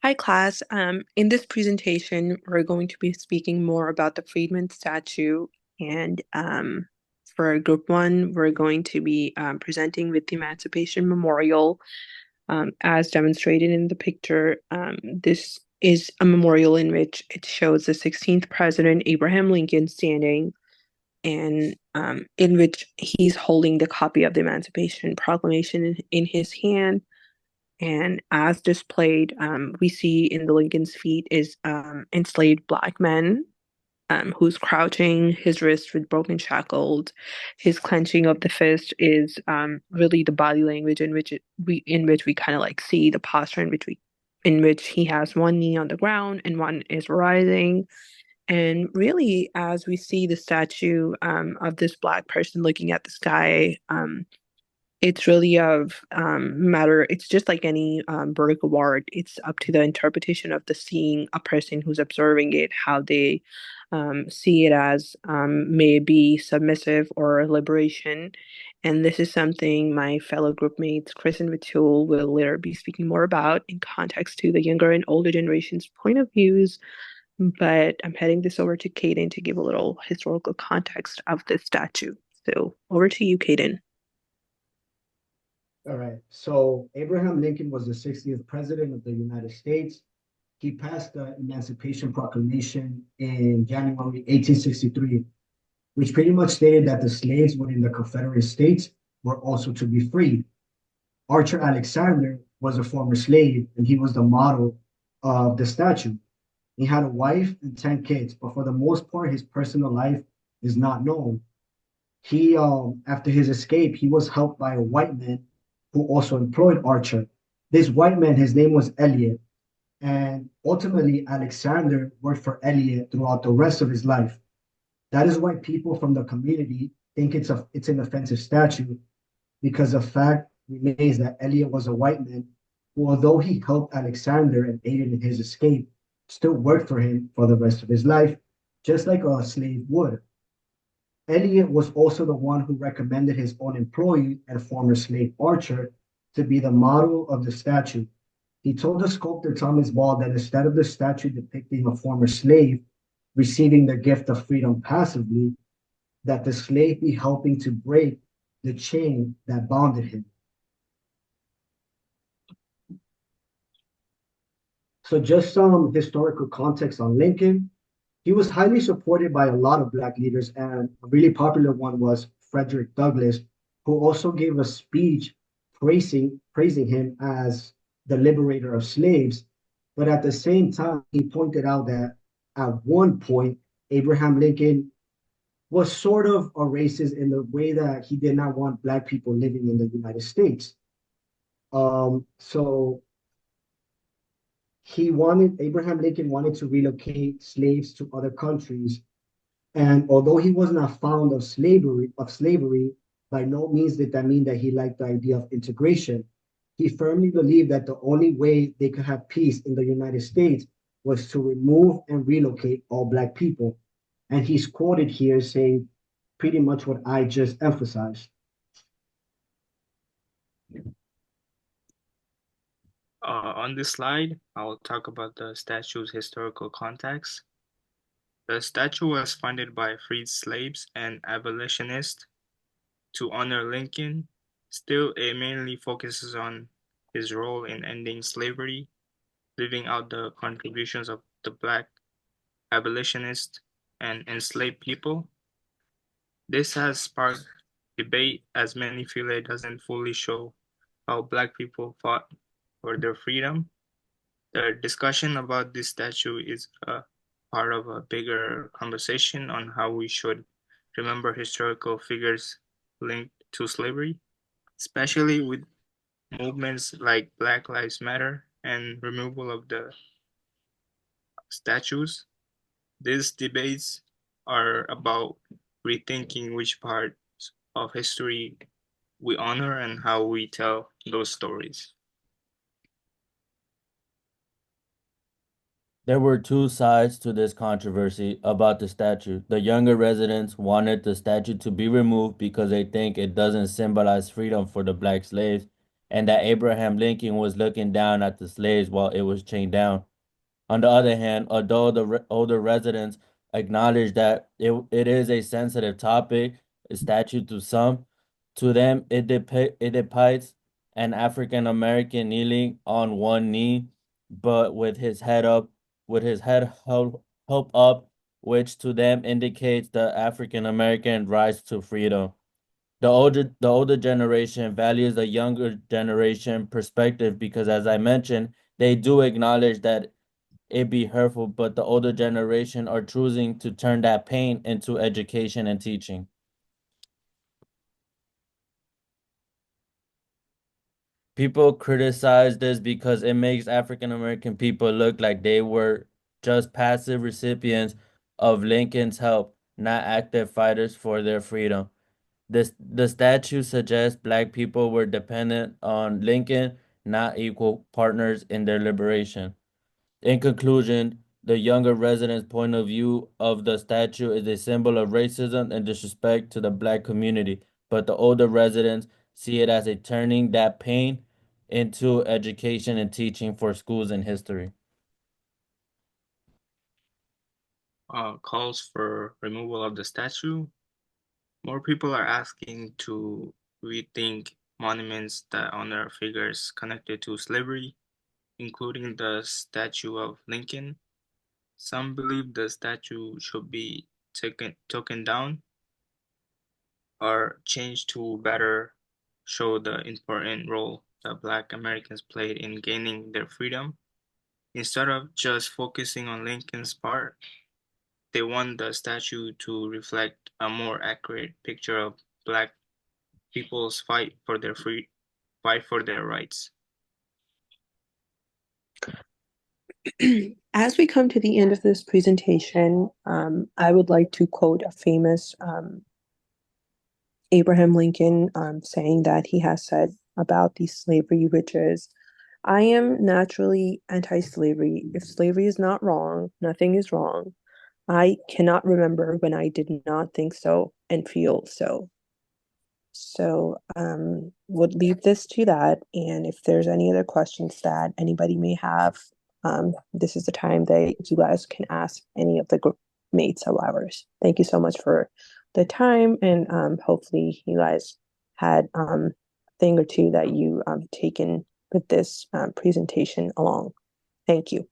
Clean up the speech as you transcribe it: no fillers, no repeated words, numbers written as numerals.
Hi, class. In this presentation, we're going to be speaking more about the Freedman statue. And for group one, we're going to be presenting with the Emancipation Memorial. As demonstrated in the picture, this is a memorial in which it shows the 16th President Abraham Lincoln standing, and in which he's holding the copy of the Emancipation Proclamation in his hand. And as displayed, we see in the Lincoln's feet is enslaved Black men, who's crouching, his wrists with broken shackles. His clenching of the fist is really the body language in which we kind of like see the posture in which he has one knee on the ground and one is rising. And really, as we see the statue of this Black person looking at the sky, it's really of matter. It's just like any vertical art. It's up to the interpretation of the seeing a person who's observing it, how they see it as maybe submissive or liberation. And this is something my fellow group mates, Chris and Vitul, will later be speaking more about in context to the younger and older generation's point of views. But I'm heading this over to Kaden to give a little historical context of this statue. So over to you, Kaden. All right. So Abraham Lincoln was the 60th president of the United States. He passed the Emancipation Proclamation in January 1863, which pretty much stated that the slaves within the Confederate States were also to be freed. Archer Alexander was a former slave, and he was the model of the statue. He had a wife and 10 kids, but for the most part, his personal life is not known. After his escape, he was helped by a white man who also employed Archer. This white man, his name was Elliot, and ultimately Alexander worked for Elliot throughout the rest of his life. That is why people from the community think it's an offensive statue, because the fact remains that Elliot was a white man who, although he helped Alexander and aided in his escape, still worked for him for the rest of his life, just like a slave would. Elliot was also the one who recommended his own employee and former slave Archer to be the model of the statue. He told the sculptor Thomas Ball that instead of the statue depicting a former slave receiving the gift of freedom passively, that the slave be helping to break the chain that bounded him. So just some historical context on Lincoln. He was highly supported by a lot of Black leaders, and a really popular one was Frederick Douglass, who also gave a speech praising him as the liberator of slaves. But at the same time, he pointed out that at one point, Abraham Lincoln was sort of a racist in the way that he did not want Black people living in the United States. So Abraham Lincoln wanted to relocate slaves to other countries. And although he was not fond of slavery, by no means did that mean that he liked the idea of integration. He firmly believed that the only way they could have peace in the United States was to remove and relocate all Black people. And he's quoted here saying pretty much what I just emphasized. On this slide, I will talk about the statue's historical context. The statue was funded by freed slaves and abolitionists to honor Lincoln. Still, it mainly focuses on his role in ending slavery, leaving out the contributions of the Black abolitionists and enslaved people. This has sparked debate as many feel it doesn't fully show how Black people fought for their freedom. The discussion about this statue is a part of a bigger conversation on how we should remember historical figures linked to slavery, especially with movements like Black Lives Matter and removal of the statues. These debates are about rethinking which parts of history we honor and how we tell those stories. There were two sides to this controversy about the statue. The younger residents wanted the statue to be removed because they think it doesn't symbolize freedom for the Black slaves, and that Abraham Lincoln was looking down at the slaves while it was chained down. On the other hand, although the older residents acknowledge that it is a sensitive topic, a statute to some, to them it depicts an African American kneeling on one knee, but with his head held up, which to them indicates the African American rise to freedom. The older generation values the younger generation perspective because, as I mentioned, they do acknowledge that it be hurtful, but the older generation are choosing to turn that pain into education and teaching. People criticize this because it makes African American people look like they were just passive recipients of Lincoln's help, not active fighters for their freedom. The statute suggests black people were dependent on Lincoln, not equal partners in their liberation. In conclusion, the younger residents' point of view of the statue is a symbol of racism and disrespect to the black community, but the older residents see it as a turning that pain into education and teaching for schools and history. Calls for removal of the statue. More people are asking to rethink monuments that honor figures connected to slavery, including the statue of Lincoln. Some believe the statue should be taken down or changed to better show the important role that Black Americans played in gaining their freedom. Instead of just focusing on Lincoln's part, they want the statue to reflect a more accurate picture of Black people's fight for their rights. As we come to the end of this presentation, I would like to quote a famous Abraham Lincoln saying that he has said about the slavery, which is, I am naturally anti-slavery. If slavery is not wrong, nothing is wrong. I cannot remember when I did not think so and feel so. So would leave this to that. And if there's any other questions that anybody may have, this is the time that you guys can ask any of the group mates of ours. Thank you so much for the time, and hopefully you guys had a thing or two that you taken with this presentation along. Thank you.